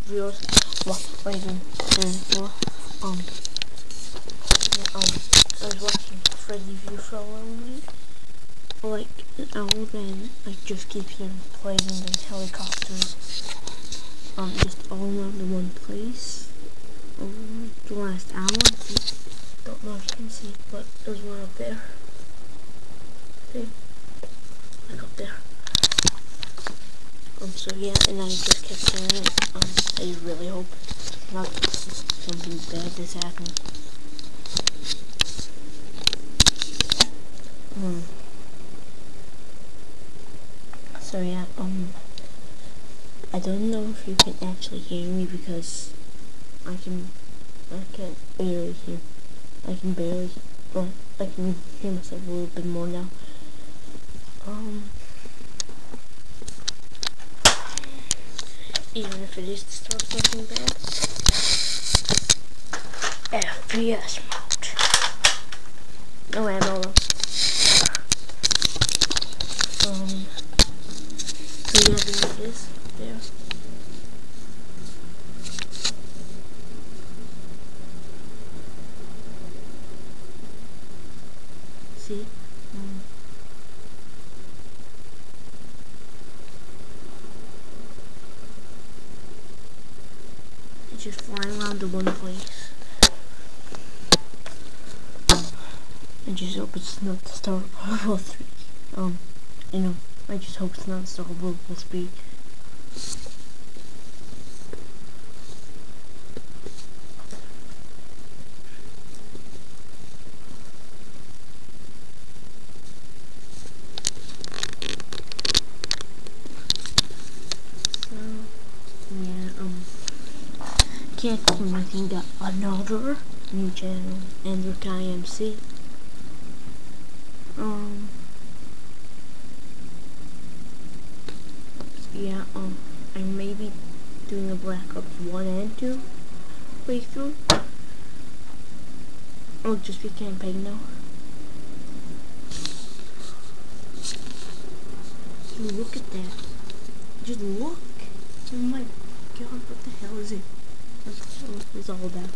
viewers, what are you doing for? I was watching Freddy View for a while, like an hour, then I just keep hearing planes and helicopters, just all around in one place. Over the last hour, don't know if you can see, but those were up there. See? Like up there. So yeah, and I just kept hearing it. I really hope not something bad is happening. So yeah, I don't know if you can actually hear me because I can't barely hear. I can barely, well, I can hear myself a little bit more now. Even if it is to start something bad. FPS mode. No ammo though. So yeah, there it is. There. See? It's just flying around to one place. I just hope it's not the Star World War 3. You know, I just hope it's not Star World War 3. Can't do anything. Got another new channel, Andrew KMC. Yeah, I may be doing a Black Ops 1 and 2 playthrough. I'll just be campaign now. Look at that. Just look. Oh my god, what the hell is it? What the hell is this all about?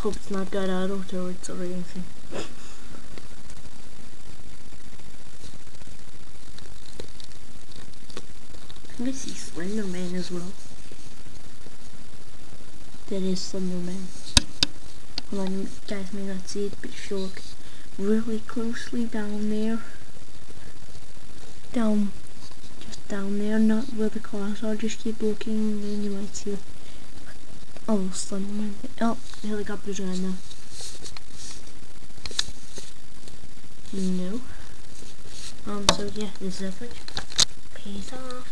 Hope it's not got auto turrets or anything. I think I see Slenderman as well. That is Slenderman. Hold on, you guys may not see it, but if you look really closely down there. Just down there, not where the cars are, just keep looking and then you might see a little Slenderman. Oh, the helicopter's around now. No. So yeah, this is Epic. Peace off.